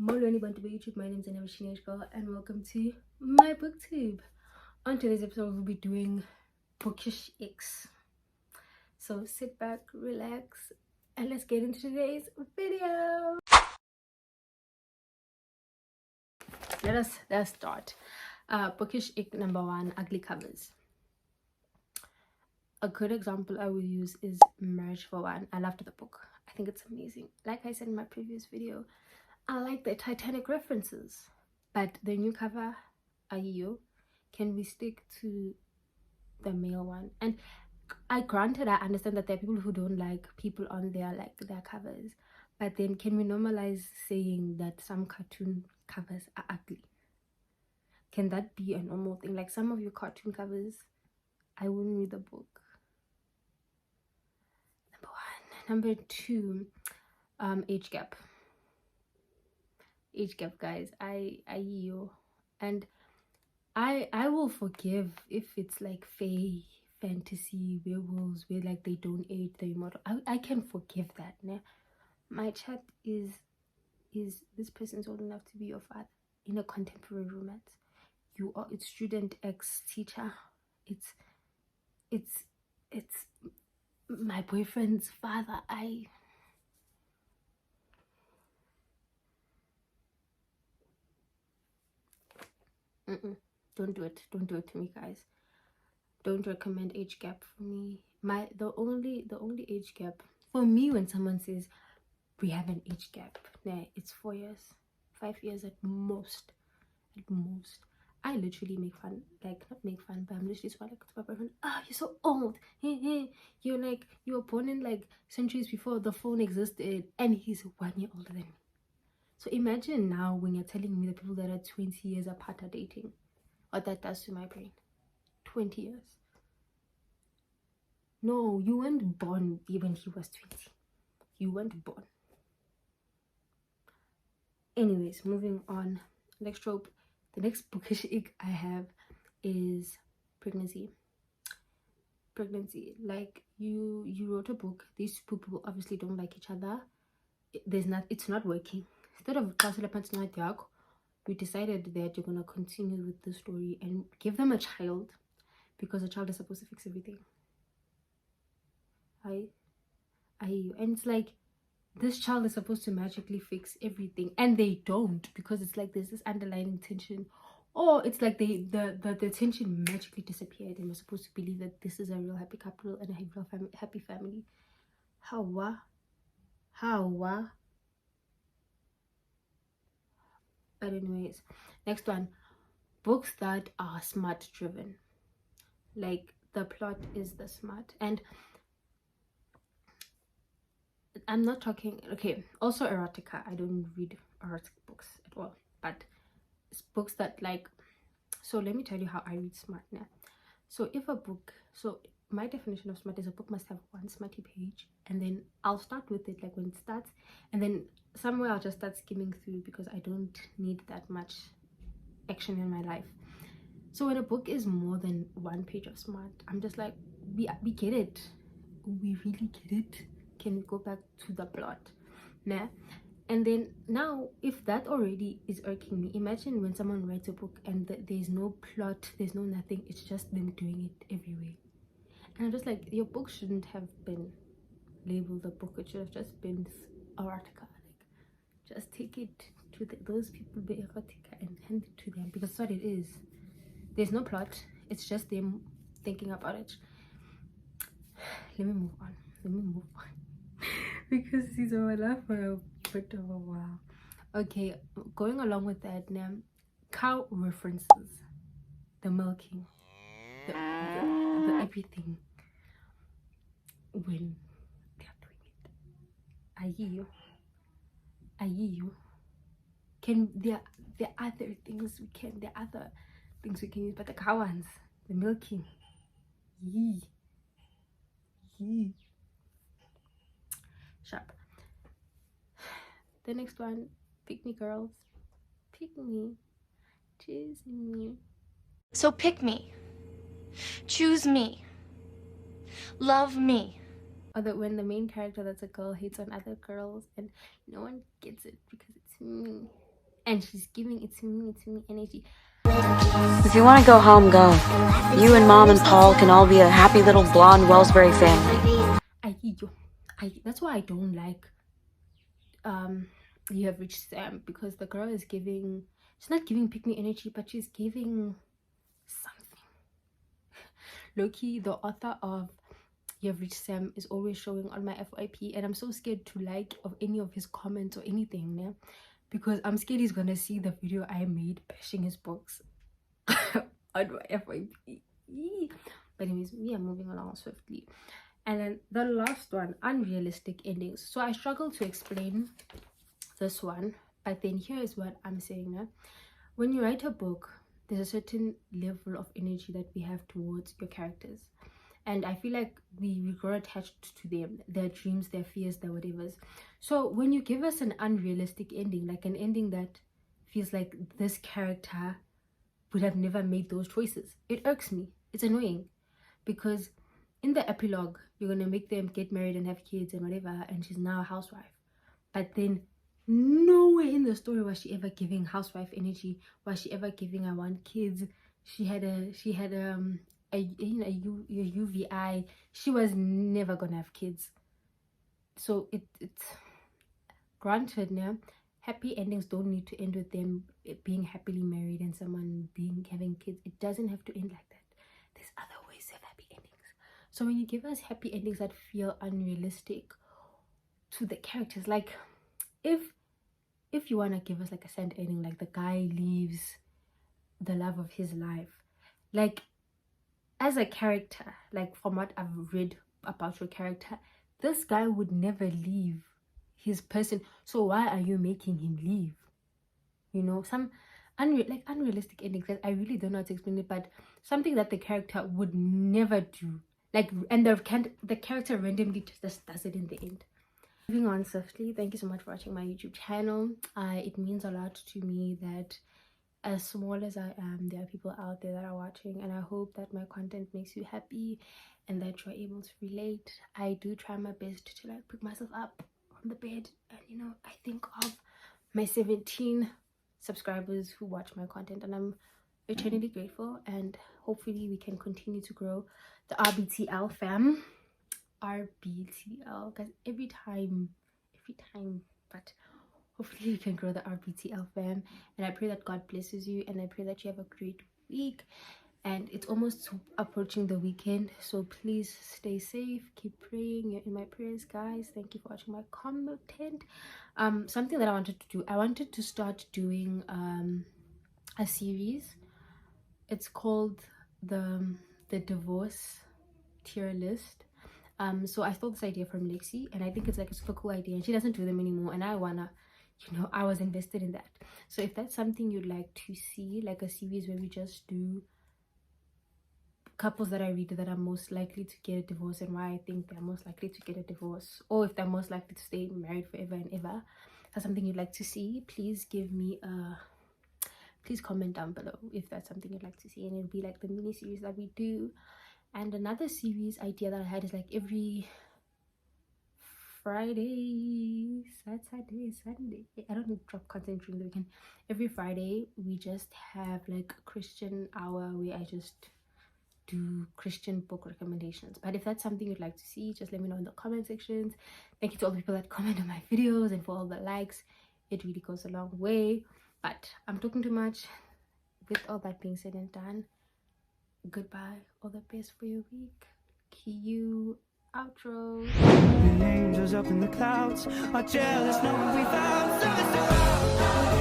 Hello, Bantu YouTube. My name is Annoy, and welcome to my booktube. On today's episode, we'll be doing bookish Icks. So sit back, relax, and let's get into today's video. Let's start. Bookish Ick number 1: ugly covers. A good example I will use is Marriage for One. I loved the book. I think it's amazing. Like I said in my previous video, I like the Titanic references, but the new cover, can we stick to the male one? And I understand that there are people who don't like people on their covers, but then can we normalize saying that some cartoon covers are ugly? Can that be a normal thing? Like some of your cartoon covers, I wouldn't read the book. Number 1. Number 2, age gap. Age gap, guys. And I will forgive if it's like fae fantasy werewolves where like they don't age the immortal. I can forgive that. Né? My chat is this person's old enough to be your father in a contemporary romance. You are it's student X teacher. It's my boyfriend's father. Don't do it to me, guys. Don't recommend age gap for me. The only age gap for me when someone says we have an age gap, nah, it's 4 years, 5 years at most. I literally make fun, like not make fun, but I'm literally so like to my boyfriend, you're so old. You're like, you were born in like centuries before the phone existed, and he's 1 year older than me. So imagine now when you're telling me the people that are 20 years apart are dating, what that does to my brain. 20 years. No, you weren't born even he was 20. You weren't born. Anyways, moving on. Next trope. The next bookish ick I have is pregnancy. Like you wrote a book. These two people obviously don't like each other. It's not working. Instead of you decided that you're gonna continue with the story and give them a child, because a child is supposed to fix everything. And it's like this child is supposed to magically fix everything, and they don't, because it's like there's this underlying tension, or it's like the tension magically disappeared, and we're supposed to believe that this is a real happy couple and a real happy family. How? But anyways, next one, books that are smart driven. Like the plot is the smart, and I'm not talking, okay, also erotica. I don't read erotic books at all, but it's books that like, so let me tell you how I read smart now. So my definition of smart is a book must have one smarty page, and then I'll start with it like when it starts, and then somewhere I'll just start skimming through because I don't need that much action in my life. So when a book is more than one page of smart, I'm just like, we get it. We really get it. Can we go back to the plot? Nah? And then now, if that already is irking me, imagine when someone writes a book and there's no plot, there's no nothing, it's just them doing it everywhere. And I'm just like, your book shouldn't have been labeled a book. It should have just been erotica. Like, just take it to those people, be erotica, and hand it to them, because that's what it is. There's no plot. It's just them thinking about it. Let me move on. Because these are my life for a bit of a while. Okay, going along with that now, cow references, the milking, the everything when they're doing it. I hear you. There are other things we can use, but the cow ones, the milking, yee. Sharp. The next one, pick me girls. Pick me. Choose me. So pick me. Choose me. Love me. Or that when the main character that's a girl hates on other girls and no one gets it because it's me. and she's giving it's me energy. If you want to go home, go. You and Mom and Paul can all be a happy little blonde Wellsbury family. That's why I don't like You Have Reached Sam, because the girl is giving, she's not giving pick me energy, but she's giving something. Loki, the author of You Have Reached Sam, is always showing on my FYP, and I'm so scared to like of any of his comments or anything, yeah? Because I'm scared he's gonna see the video I made bashing his books on my FYP. But anyways, we are moving along swiftly. And then the last one, unrealistic endings. So I struggle to explain this one, but then here is what I'm saying now. When you write a book, there's a certain level of energy that we have towards your characters, and I feel like we grow attached to them, their dreams, their fears, their whatevers. So when you give us an unrealistic ending, like an ending that feels like this character would have never made those choices, it irks me. It's annoying, because in the epilogue you're gonna make them get married and have kids and whatever, and she's now a housewife, but then nowhere in the story was she ever giving housewife energy, was she ever giving I want kids. She had a UVI. She was never gonna have kids. So it's granted now, happy endings don't need to end with them being happily married and someone having kids. It doesn't have to end like that. There's other ways of happy endings. So when you give us happy endings that feel unrealistic to the characters, like if you want to give us like a sad ending, like the guy leaves the love of his life, like as a character, like from what I've read about your character, this guy would never leave his person, so why are you making him leave? You know, some unrealistic endings that I really don't know how to explain it, but something that the character would never do, like, and the character randomly just does it in the end. Moving on swiftly, thank you so much for watching my YouTube channel. It means a lot to me that as small as I am, there are people out there that are watching, and I hope that my content makes you happy and that you're able to relate. I do try my best to like pick myself up from the bed, and you know, I think of my 17 subscribers who watch my content, and I'm eternally grateful, and hopefully we can continue to grow the RBTL fam. RBTL, because every time, but hopefully you can grow the RBTL fam, and I pray that God blesses you, and I pray that you have a great week. And it's almost approaching the weekend, so please stay safe, keep praying. You're in my prayers, guys. Thank you for watching my content. Something that I wanted to do, I wanted to start doing a series. It's called the divorce tier list. So I stole this idea from Lexi, and I think it's like a super cool idea, and she doesn't do them anymore, and I wanna, you know, I was invested in that. So if that's something you'd like to see, like a series where we just do couples that I read that are most likely to get a divorce and why I think they're most likely to get a divorce, or if they're most likely to stay married forever and ever, that's something you'd like to see, please give me a please comment down below if that's something you'd like to see, and it'll be like the mini series that we do. And another series idea that I had is like every Friday, Saturday, Sunday, I don't drop content during the weekend. Every Friday we just have like a Christian hour where I just do Christian book recommendations. But if that's something you'd like to see, just let me know in the comment sections. Thank you to all the people that comment on my videos and for all the likes. It really goes a long way. But I'm talking too much. With all that being said and done, goodbye, all the best for your week. Cue outro. The angels up in the clouds are jealous, knowing we found service.